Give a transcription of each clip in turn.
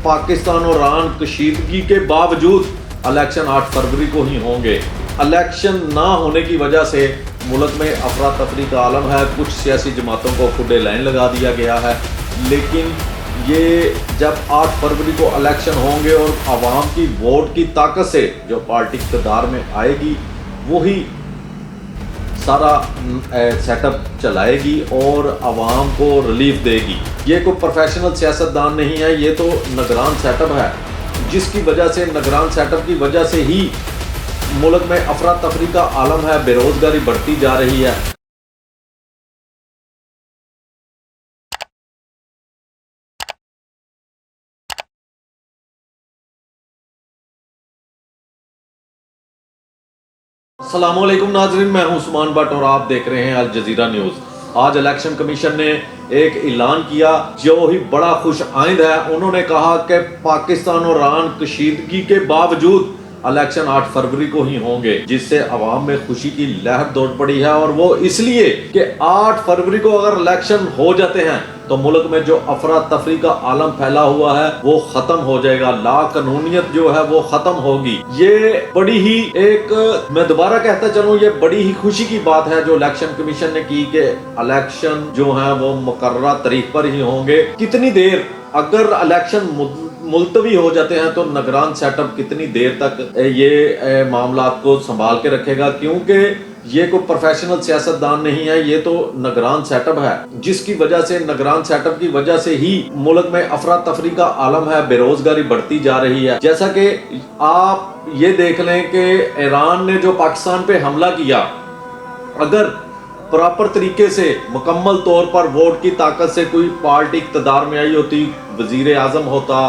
पाकिस्तान और ईरान कशीदगी के बावजूद इलेक्शन 8 फरवरी को ही होंगे। इलेक्शन ना होने की वजह से मुल्क में अफरा तफरी का आलम है। कुछ सियासी जमातों को खुदे लाइन लगा दिया गया है, लेकिन ये जब 8 फरवरी को इलेक्शन होंगे और आवाम की वोट की ताकत से जो पार्टी इक़्तिदार में आएगी वही सारा सेटअप चलाएगी और आवाम को रिलीफ देगी। ये कोई प्रोफेशनल सियासतदान नहीं है, ये तो निगरान सेटअप है, जिसकी वजह से निगरान सेटअप की वजह से ही मुल्क में अफरा तफरी का आलम है, बेरोज़गारी बढ़ती जा रही है। अस्सलामुअलैकुम नाज़रीन, मैं हूं उस्मान भट्ट और आप देख रहे हैं अल जज़ीरा न्यूज़। आज इलेक्शन कमीशन ने एक ऐलान किया जो ही बड़ा खुश आइंद है। उन्होंने कहा कि पाकिस्तान और ईरान कशीदगी के बावजूद इलेक्शन 8 फरवरी को ही होंगे, जिससे अवाम में खुशी की लहर दौड़ पड़ी है। और वो इसलिए कि 8 फरवरी को अगर इलेक्शन हो जाते हैं तो मुल्क में जो अफरा तफरी का आलम फैला हुआ है वो खत्म हो जाएगा, ला कानूनियत जो है वो खत्म होगी। ये बड़ी ही मैं दोबारा कहता चलूं, ये बड़ी ही खुशी की बात है जो इलेक्शन कमीशन ने की कि इलेक्शन जो है वो मुकर्ररा तारीख पर ही होंगे। कितनी देर अगर इलेक्शन मुलतवी हो जाते हैं तो निगरान सेटअप कितनी देर तक ये मामलात को संभाल के रखेगा, क्योंकि ये कोई प्रोफेशनल सियासतदान नहीं है, ये तो निगरान सेटअप है, जिसकी वजह से निगरान सेटअप की वजह से ही मुल्क में अफरा तफरी का आलम है, बेरोजगारी बढ़ती जा रही है। जैसा कि आप ये देख लें कि ईरान ने जो पाकिस्तान पे हमला किया, अगर प्रॉपर तरीके से मुकम्मल तौर पर वोट की ताकत से कोई पार्टी इक़्तिदार में आई होती, वजीर आज़म होता,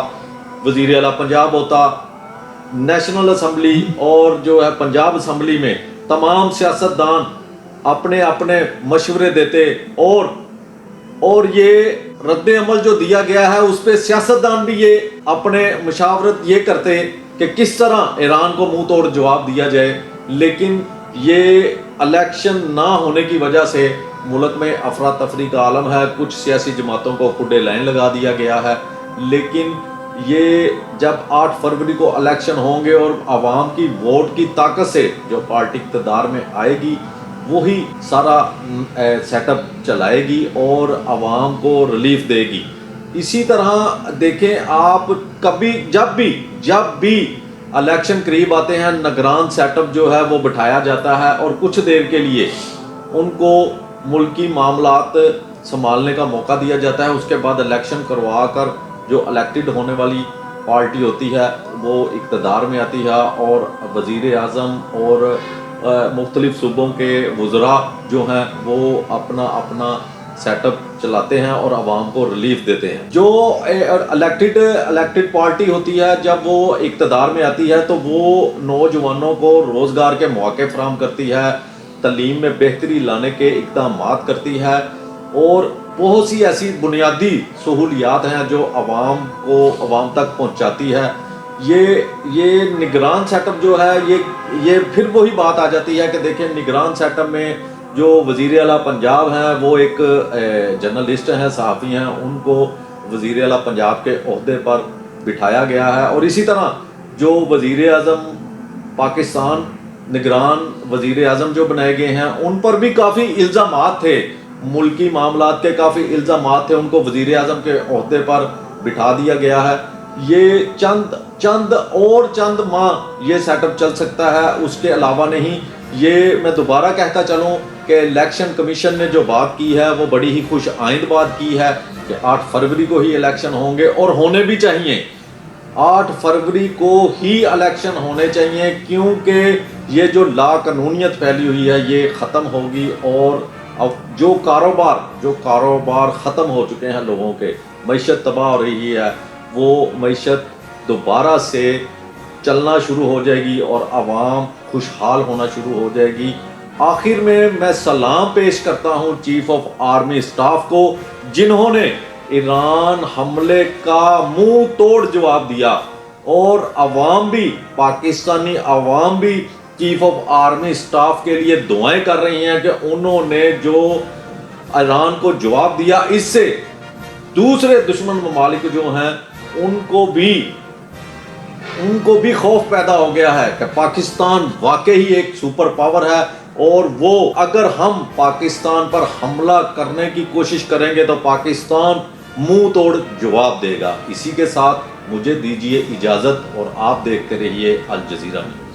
वजीर आला पंजाब होता, नेशनल असम्बली और जो है पंजाब असम्बली में तमाम सियासतदान अपने अपने मशवरे देते और ये रद्द अमल जो दिया गया है उस पर सियासतदान भी ये अपने मशावरत ये करते कि किस तरह ईरान को मुंह तोड़ जवाब दिया जाए। लेकिन ये इलेक्शन ना होने की वजह से मुल्क में अफरा तफरी का आलम है। कुछ सियासी जमातों को खुदे लाइन लगा दिया गया है, लेकिन ये जब 8 फरवरी को इलेक्शन होंगे और आवाम की वोट की ताकत से जो पार्टी इक़्तिदार में आएगी वही सारा सेटअप चलाएगी और आवाम को रिलीफ देगी। इसी तरह देखें आप, कभी जब भी इलेक्शन करीब आते हैं निगरान सेटअप जो है वो बिठाया जाता है और कुछ देर के लिए उनको मुल्की मामलात संभालने का मौका दिया जाता है। उसके बाद इलेक्शन करवा कर जो इलेक्टेड होने वाली पार्टी होती है वो इक़्तिदार में आती है और वज़ीर आज़म और मुख्तलिफ सूबों के वज़रा जो हैं वो अपना अपना सेटअप चलाते हैं और आवाम को रिलीफ देते हैं। जो इलेक्टेड पार्टी होती है जब वो इक़्तिदार में आती है तो वो नौजवानों को रोज़गार के मौके फराहम करती है, तालीम में बेहतरी लाने के इक़दामात करती है और बहुत सी ऐसी बुनियादी सहूलियात हैं जो आवाम तक पहुंचाती है। ये निगरान सेटअप जो है ये फिर वही बात आ जाती है कि देखें निगरान सेटअप में जो वज़ीर आला पंजाब हैं वो एक जर्नलिस्ट हैं, सहाफ़ी हैं, उनको वज़ीर आला पंजाब के ओहदे पर बिठाया गया है। और इसी तरह जो वज़ीर आज़म पाकिस्तान निगरान वज़ीर आज़म जो बनाए गए हैं उन पर भी काफ़ी इल्ज़ामात थे, मुल्की मामलात के काफ़ी इल्ज़ामात थे, उनको वज़ीर आज़म के ओहदे पर बिठा दिया गया है। ये चंद माह ये सेटअप चल सकता है, उसके अलावा नहीं। ये मैं दोबारा कहता चलूँ कि इलेक्शन कमीशन ने जो बात की है वो बड़ी ही खुश आइंद बात की है कि 8 फरवरी को ही इलेक्शन होंगे और होने भी चाहिए। 8 फरवरी को ही इलेक्शन होने चाहिए, क्योंकि ये जो ला कानूनियत फैली हुई है ये ख़त्म होगी और अब जो कारोबार ख़त्म हो चुके हैं लोगों के, मईशत तबाह हो रही है, वो मईशत दोबारा से चलना शुरू हो जाएगी और आवाम खुशहाल होना शुरू हो जाएगी। आखिर में मैं सलाम पेश करता हूँ चीफ ऑफ आर्मी स्टाफ को, जिन्होंने ईरान हमले का मुंह तोड़ जवाब दिया और पाकिस्तानी आवाम भी चीफ ऑफ आर्मी स्टाफ के लिए दुआएं कर रही हैं कि उन्होंने जो ईरान को जवाब दिया, इससे दूसरे दुश्मन ममालिक जो हैं उनको भी खौफ पैदा हो गया है कि पाकिस्तान वाकई एक सुपर पावर है और वो अगर हम पाकिस्तान पर हमला करने की कोशिश करेंगे तो पाकिस्तान मुंह तोड़ जवाब देगा। इसी के साथ मुझे दीजिए इजाज़त और आप देखते रहिए अल जज़ीरा न्यूज़।